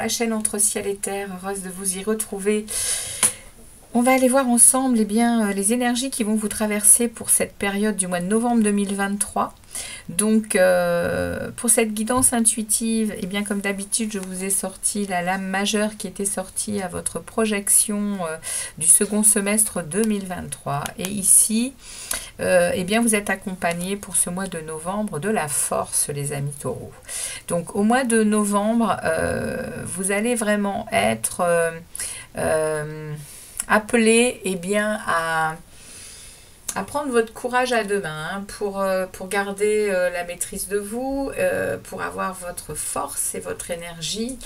la chaîne Entre Ciel et Terre, heureuse de vous y retrouver. On va aller voir ensemble les énergies qui vont vous traverser pour cette période du mois de novembre 2023. Donc, pour cette guidance intuitive, comme d'habitude, je vous ai sorti la lame majeure qui était sortie à votre projection du second semestre 2023. Et ici, vous êtes accompagné pour ce mois de novembre de la force, les amis taureaux. Donc, au mois de novembre, vous allez vraiment être appelé à prendre votre courage à deux mains pour garder la maîtrise de vous, pour avoir votre force et votre énergie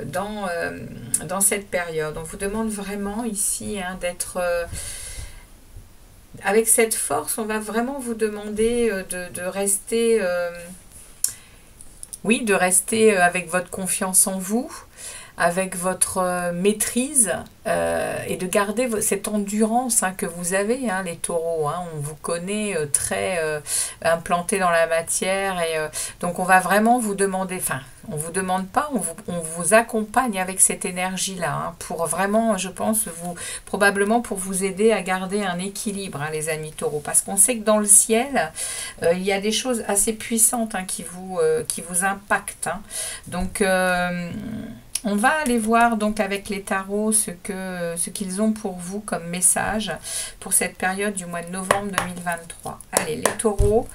dans cette période. On vous demande vraiment ici d'être... avec cette force, on va vraiment vous demander de rester... de rester avec votre confiance en vous, avec votre maîtrise et de garder cette endurance que vous avez, les taureaux. On vous connaît très implanté dans la matière et donc on va vraiment vous demander, on vous demande pas, on vous accompagne avec cette énergie-là pour vraiment, je pense, probablement pour vous aider à garder un équilibre, les amis taureaux, parce qu'on sait que dans le ciel, il y a des choses assez puissantes qui vous impactent. Donc, on va aller voir donc avec les tarots ce qu'ils ont pour vous comme message pour cette période du mois de novembre 2023. Allez, les taureaux,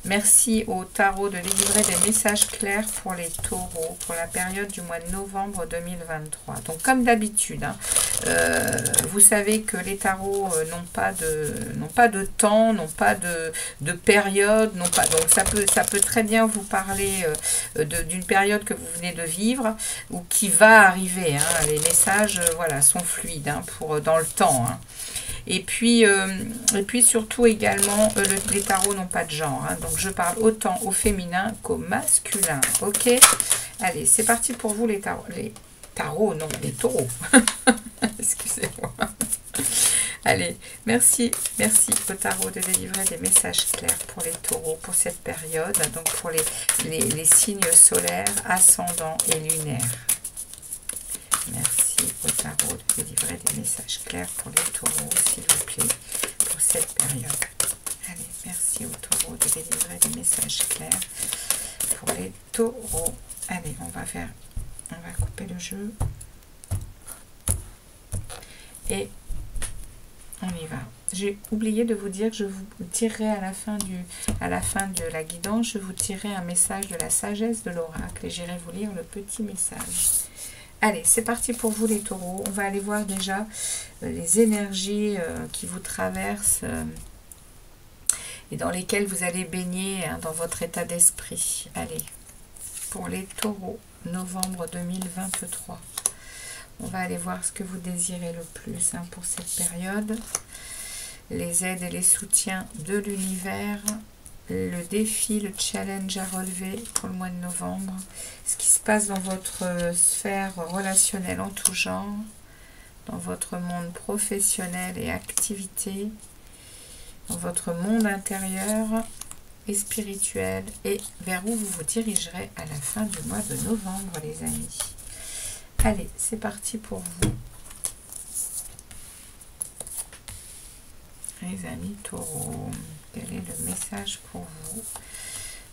merci au tarot de délivrer des messages clairs pour les taureaux pour la période du mois de novembre 2023. Donc comme d'habitude, vous savez que les tarots n'ont pas de temps, n'ont pas de période, donc ça peut très bien vous parler d'une période que vous venez de vivre ou qui va arriver. Les messages sont fluides dans le temps. Et puis surtout également, les tarots n'ont pas de genre. Donc je parle autant au féminin qu'au masculin. Ok? Allez, c'est parti pour vous les tarots. Les taureaux. Excusez-moi. Allez, merci au tarot de délivrer des messages clairs pour les taureaux pour cette période. Donc pour les signes solaires, ascendants et lunaires. Merci au tarot de délivrer des messages clairs pour les taureaux, s'il vous plaît, pour cette période. Allez, merci au tarot de délivrer des messages clairs pour les taureaux. Allez, on va couper le jeu. Et on y va. J'ai oublié de vous dire que je vous tirerai à la fin de la guidance, je vous tirerai un message de la sagesse de l'oracle et j'irai vous lire le petit message. Allez, c'est parti pour vous les taureaux. On va aller voir déjà les énergies qui vous traversent et dans lesquelles vous allez baigner dans votre état d'esprit. Allez, pour les taureaux, novembre 2023. On va aller voir ce que vous désirez le plus pour cette période. Les aides et les soutiens de l'univers. Le défi, le challenge à relever pour le mois de novembre. Ce qui se passe dans votre sphère relationnelle en tout genre. Dans votre monde professionnel et activité. Dans votre monde intérieur et spirituel. Et vers où vous vous dirigerez à la fin du mois de novembre, les amis. Allez, c'est parti pour vous. Les amis taureaux, quel est le message pour vous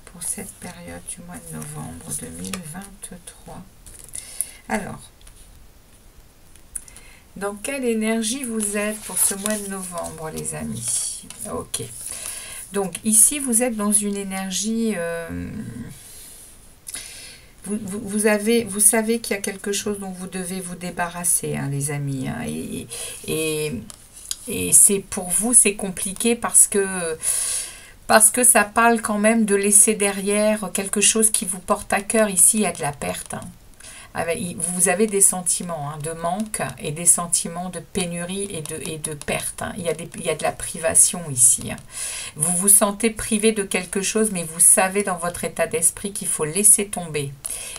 pour cette période du mois de novembre 2023? Alors, dans quelle énergie vous êtes pour ce mois de novembre, les amis? Ok. Donc, ici, vous êtes dans une énergie... Vous savez qu'il y a quelque chose dont vous devez vous débarrasser, les amis. Et c'est pour vous, c'est compliqué parce que ça parle quand même de laisser derrière quelque chose qui vous porte à cœur. Ici, il y a de la perte. Vous avez des sentiments de manque et des sentiments de pénurie et de perte. Il y a de la privation ici. Vous vous sentez privé de quelque chose, mais vous savez dans votre état d'esprit qu'il faut laisser tomber.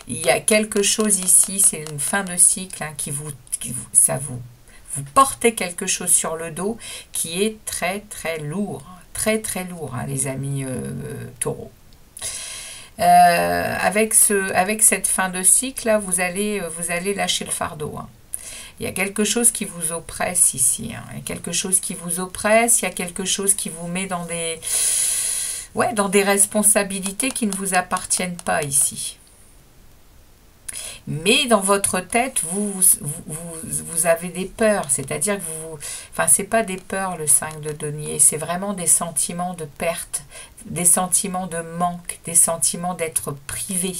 Il y a quelque chose ici, c'est une fin de cycle vous portez quelque chose sur le dos qui est très très lourd. Très très lourd, les amis taureaux. Avec cette fin de cycle, là, vous allez lâcher le fardeau. Hein. Il y a quelque chose qui vous oppresse ici. Hein. Il y a quelque chose qui vous oppresse, il y a quelque chose qui vous met dans des responsabilités qui ne vous appartiennent pas ici. Mais dans votre tête, vous avez des peurs, c'est-à-dire que enfin, c'est pas des peurs le 5 de denier, c'est vraiment des sentiments de perte, des sentiments de manque, des sentiments d'être privé.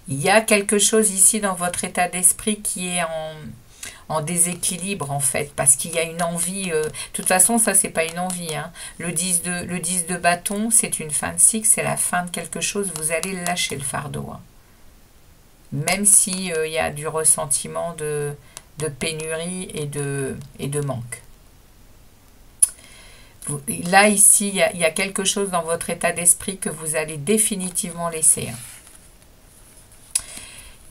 Il y a quelque chose ici dans votre état d'esprit qui est en déséquilibre en fait, parce qu'il y a une envie, de toute façon ça c'est pas une envie, hein. Le 10 de bâton c'est une fin de cycle, c'est la fin de quelque chose, vous allez lâcher le fardeau. Hein. Même si il y a du ressentiment de pénurie et de manque. Là ici, il y a quelque chose dans votre état d'esprit que vous allez définitivement laisser. Hein.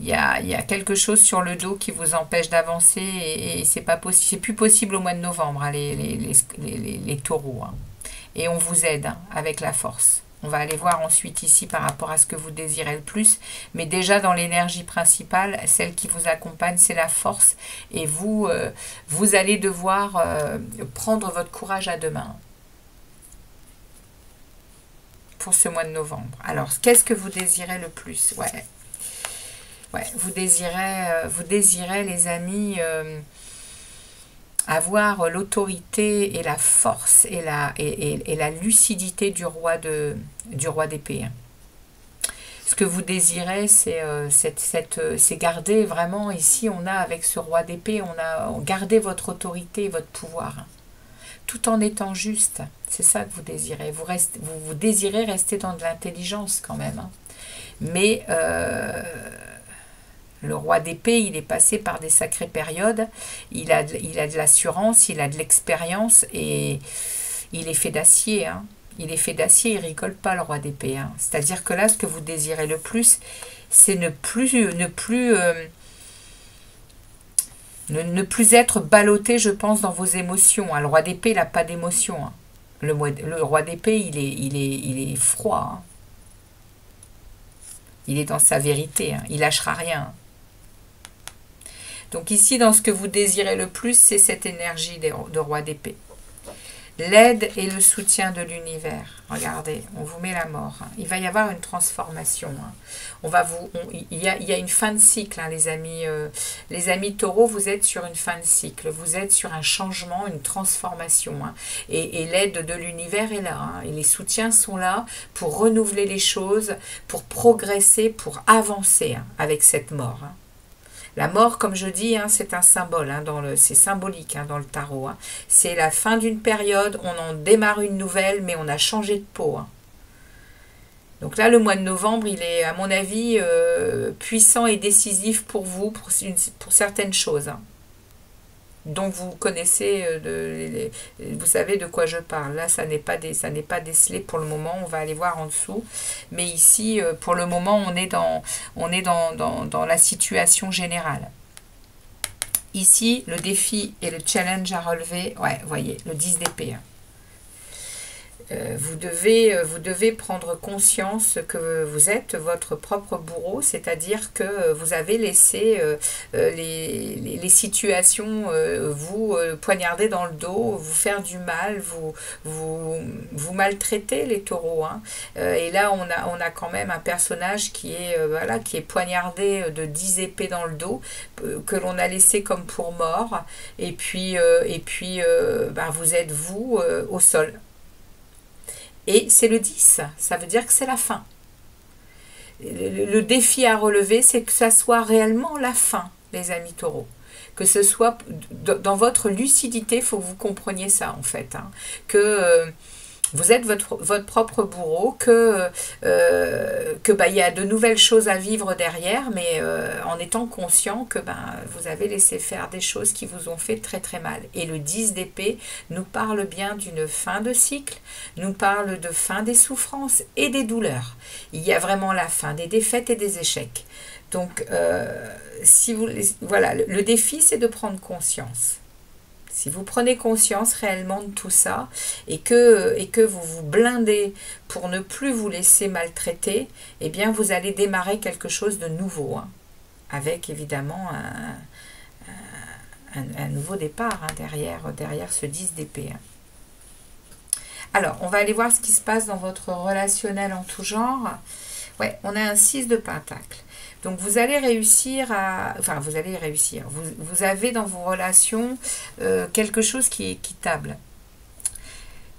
Il y a quelque chose sur le dos qui vous empêche d'avancer et c'est pas possible, c'est plus possible au mois de novembre, hein, les taureaux. Hein. Et on vous aide hein, avec la force. On va aller voir ensuite ici par rapport à ce que vous désirez le plus. Mais déjà dans l'énergie principale, celle qui vous accompagne, c'est la force. Et vous allez devoir prendre votre courage à deux mains pour ce mois de novembre. Alors, qu'est-ce que vous désirez le plus? Ouais, vous désirez, les amis, avoir l'autorité et la force et la lucidité du roi d'épée. Ce que vous désirez, c'est garder vraiment, ici on a avec ce roi d'épée, on a gardé votre autorité et votre pouvoir. Tout en étant juste, c'est ça que vous désirez. Vous désirez rester dans de l'intelligence quand même. Hein. Mais le roi d'épée, il est passé par des sacrées périodes, il a de l'assurance, il a de l'expérience et il est fait d'acier. Hein. Il est fait d'acier, il rigole pas le roi d'épée. Hein. C'est-à-dire que là, ce que vous désirez le plus, c'est ne plus être ballotté, je pense, dans vos émotions. Hein. Le roi d'épée, il n'a pas d'émotion. Hein. Le roi d'épée, il est froid. Hein. Il est dans sa vérité. Hein. Il lâchera rien. Donc ici, dans ce que vous désirez le plus, c'est cette énergie de roi d'épée. L'aide et le soutien de l'univers. Regardez, on vous met la mort. Hein. Il va y avoir une transformation. Hein. Il y a une fin de cycle, hein, les amis. Les amis taureaux, vous êtes sur une fin de cycle. Vous êtes sur un changement, une transformation. Hein. Et l'aide de l'univers est là. Hein. Et les soutiens sont là pour renouveler les choses, pour progresser, pour avancer hein, avec cette mort. Hein. La mort, comme je dis, hein, c'est un symbole, hein, c'est symbolique hein, dans le tarot. Hein. C'est la fin d'une période, on en démarre une nouvelle, mais on a changé de peau. Hein. Donc là, le mois de novembre, il est, à mon avis, puissant et décisif pour vous, pour certaines choses. Hein. Donc vous connaissez, vous savez de quoi je parle. Là, ça n'est pas décelé pour le moment. On va aller voir en dessous. Mais ici, pour le moment, on est dans la situation générale. Ici, le défi et le challenge à relever. Ouais, vous voyez, le 10 d'épée. Hein. Vous devez prendre conscience que vous êtes votre propre bourreau, c'est-à-dire que vous avez laissé les situations vous poignarder dans le dos, vous faire du mal, vous maltraiter les taureaux. Hein. Et là, on a quand même un personnage qui est poignardé de 10 épées dans le dos, que l'on a laissé comme pour mort, et puis vous êtes vous au sol. Et c'est le 10, ça veut dire que c'est la fin. Le défi à relever, c'est que ça soit réellement la fin, les amis taureaux. Que ce soit dans votre lucidité, il faut que vous compreniez ça en fait. Hein, que vous êtes votre propre bourreau, que y a de nouvelles choses à vivre derrière, mais en étant conscient que vous avez laissé faire des choses qui vous ont fait très très mal. Et le 10 d'épée nous parle bien d'une fin de cycle, nous parle de fin des souffrances et des douleurs. Il y a vraiment la fin des défaites et des échecs. Donc, voilà, le défi, c'est de prendre conscience. Si vous prenez conscience réellement de tout ça et que vous vous blindez pour ne plus vous laisser maltraiter, eh bien vous allez démarrer quelque chose de nouveau, hein, avec évidemment un nouveau départ, hein, derrière ce 10 d'épée. Hein. Alors, on va aller voir ce qui se passe dans votre relationnel en tout genre. Ouais, on a un 6 de pentacle. Donc vous allez réussir à... Enfin, vous allez réussir. Vous avez dans vos relations quelque chose qui est équitable.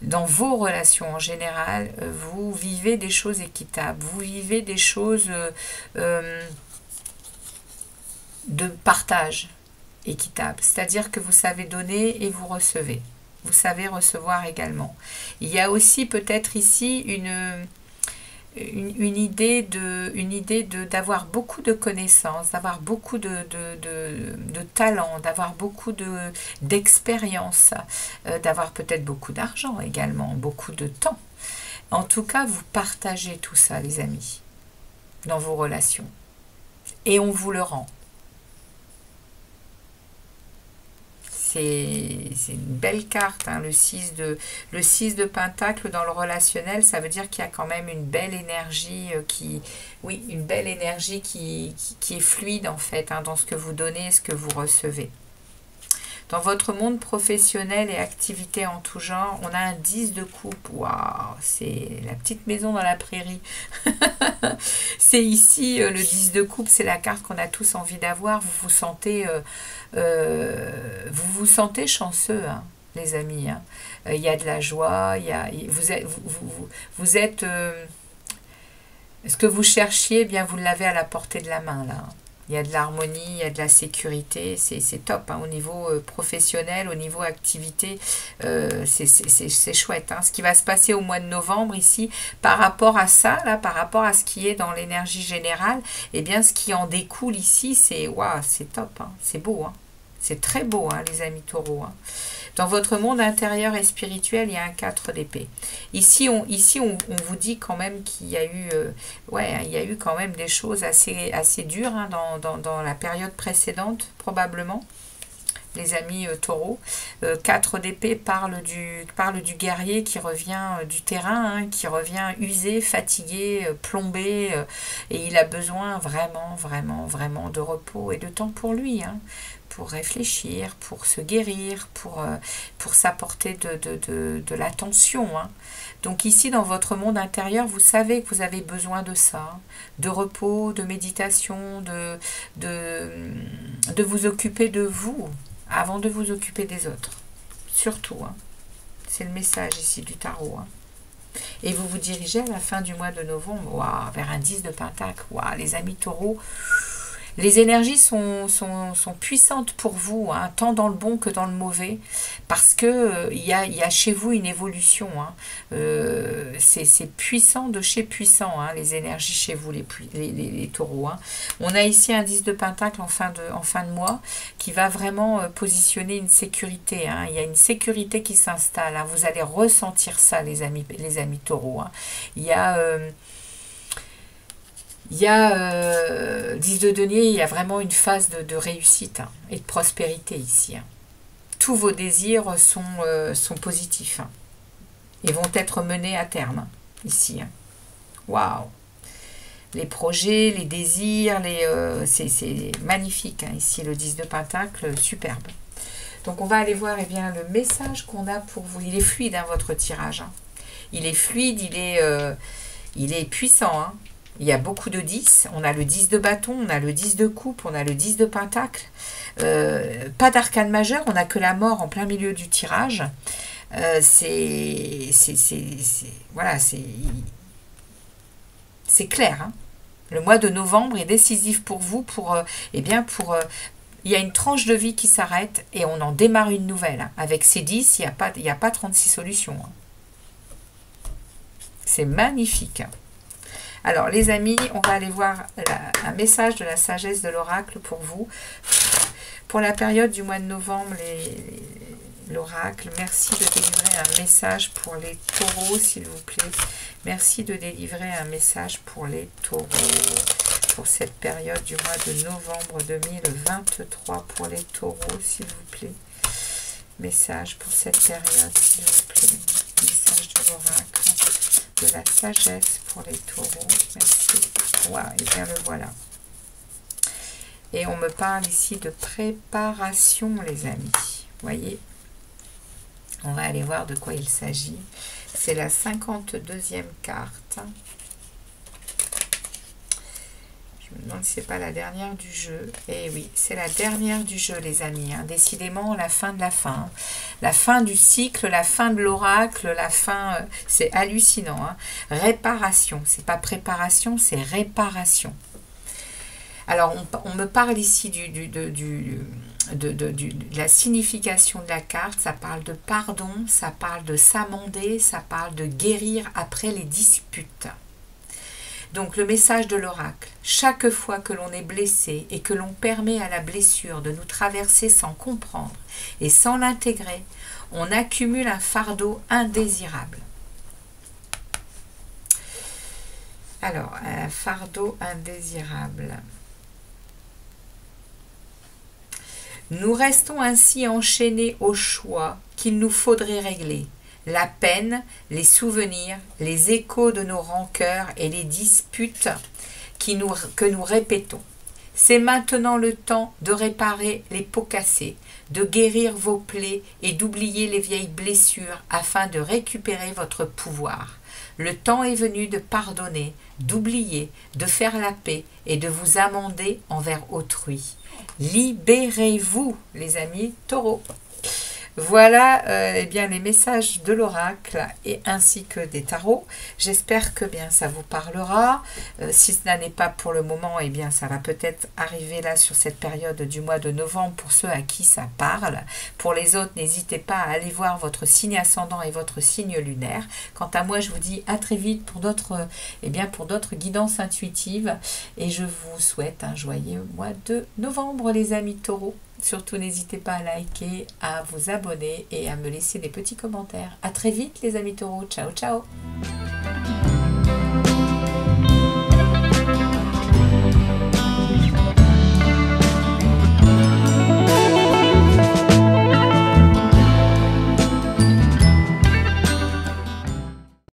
Dans vos relations en général, vous vivez des choses équitables. Vous vivez des choses de partage équitable. C'est-à-dire que vous savez donner et vous recevez. Vous savez recevoir également. Il y a aussi peut-être ici une idée d'avoir beaucoup de connaissances, d'avoir beaucoup de talent, d'avoir beaucoup d'expérience, d'avoir peut-être beaucoup d'argent également, beaucoup de temps. En tout cas, vous partagez tout ça, les amis, dans vos relations. Et on vous le rend. C'est une belle carte, hein, le 6 de pentacle dans le relationnel, ça veut dire qu'il y a quand même une belle énergie qui est fluide en fait, hein, dans ce que vous donnez et ce que vous recevez. Dans votre monde professionnel et activités en tout genre, on a un 10 de coupe. Waouh, c'est la petite maison dans la prairie. C'est ici, le 10 de coupe, c'est la carte qu'on a tous envie d'avoir. Vous vous sentez chanceux, hein, les amis. Hein. Il y a de la joie, vous êtes ce que vous cherchiez, eh bien vous l'avez à la portée de la main, là. Il y a de l'harmonie, il y a de la sécurité, c'est top, hein, au niveau professionnel, au niveau activité, c'est chouette. Hein. Ce qui va se passer au mois de novembre ici, par rapport à ça, là, par rapport à ce qui est dans l'énergie générale, eh bien ce qui en découle ici, c'est waouh, c'est top, hein, c'est beau, hein. C'est très beau, hein, les amis taureaux. Hein. Dans votre monde intérieur et spirituel, il y a un 4 d'épée. Ici, on vous dit quand même qu'il y a eu, il y a eu quand même des choses assez dures, hein, dans la période précédente, probablement. Les amis taureaux. 4 d'épée parle du guerrier qui revient du terrain, hein, qui revient usé, fatigué, plombé, et il a besoin vraiment, vraiment, vraiment de repos et de temps pour lui, hein, pour réfléchir, pour se guérir, pour s'apporter de l'attention. Hein. Donc ici, dans votre monde intérieur, vous savez que vous avez besoin de ça, hein, de repos, de méditation, de vous occuper de vous, avant de vous occuper des autres. Surtout, hein. C'est le message ici du tarot. Hein. Et vous vous dirigez à la fin du mois de novembre, waouh, vers un 10 de pentacle. Waouh, les amis taureaux, les énergies sont puissantes pour vous, hein, tant dans le bon que dans le mauvais, parce que il y a chez vous une évolution. Hein. C'est puissant de chez puissant, hein, les énergies chez vous, les taureaux. Hein. On a ici un 10 de pentacle en fin de mois qui va vraiment positionner une sécurité. Hein. Il y a une sécurité qui s'installe. Hein. Vous allez ressentir ça, les amis taureaux. Hein. Il y a 10 de denier, il y a vraiment une phase de réussite, hein, et de prospérité ici. Hein. Tous vos désirs sont positifs, hein, et vont être menés à terme, hein, ici. Hein. Waouh! Les projets, les désirs, c'est magnifique, hein, ici, le 10 de pentacle, superbe. Donc on va aller voir, eh bien, le message qu'on a pour vous. Il est fluide, hein, votre tirage. Hein. Il est fluide, il est puissant, hein. Il y a beaucoup de 10. On a le 10 de bâton, on a le 10 de coupe, on a le 10 de pentacle. Pas d'arcane majeur, on n'a que la mort en plein milieu du tirage. C'est clair. Hein. Le mois de novembre est décisif pour vous. Il y a une tranche de vie qui s'arrête et on en démarre une nouvelle. Hein. Avec ces 10, il n'y a pas 36 solutions. Hein. C'est magnifique. Hein. Alors, les amis, on va aller voir un message de la sagesse de l'oracle pour vous. Pour la période du mois de novembre, l'oracle, merci de délivrer un message pour les taureaux, s'il vous plaît. Merci de délivrer un message pour les taureaux. Pour cette période du mois de novembre 2023, pour les taureaux, s'il vous plaît. Message pour cette période, s'il vous plaît. Message de l'oracle, de la sagesse pour les taureaux. Merci. Wow, et bien le voilà. Et on me parle ici de préparation, les amis. Vous voyez? On va aller voir de quoi il s'agit. C'est la 52e carte. Je me demande si ce n'est pas la dernière du jeu. Eh oui, c'est la dernière du jeu, les amis. Hein. Décidément, la fin de la fin. La fin du cycle, la fin de l'oracle, la fin... c'est hallucinant. Hein. Réparation. C'est pas préparation, c'est réparation. Alors, on me parle ici de la signification de la carte. Ça parle de pardon, ça parle de s'amender, ça parle de guérir après les disputes. Donc, le message de l'oracle. Chaque fois que l'on est blessé et que l'on permet à la blessure de nous traverser sans comprendre et sans l'intégrer, on accumule un fardeau indésirable. Alors, un fardeau indésirable. Nous restons ainsi enchaînés au choix qu'il nous faudrait régler. La peine, les souvenirs, les échos de nos rancœurs et les disputes que nous répétons. C'est maintenant le temps de réparer les pots cassés, de guérir vos plaies et d'oublier les vieilles blessures afin de récupérer votre pouvoir. Le temps est venu de pardonner, d'oublier, de faire la paix et de vous amender envers autrui. Libérez-vous, les amis taureaux. Voilà eh bien, les messages de l'oracle et ainsi que des tarots. J'espère que bien ça vous parlera. Si ce n'est pas pour le moment, eh bien ça va peut-être arriver là sur cette période du mois de novembre pour ceux à qui ça parle. Pour les autres, n'hésitez pas à aller voir votre signe ascendant et votre signe lunaire. Quant à moi, je vous dis à très vite pour d'autres guidances intuitives et je vous souhaite un joyeux mois de novembre, les amis taureaux. Surtout, n'hésitez pas à liker, à vous abonner et à me laisser des petits commentaires. À très vite, les amis taureaux. Ciao, ciao!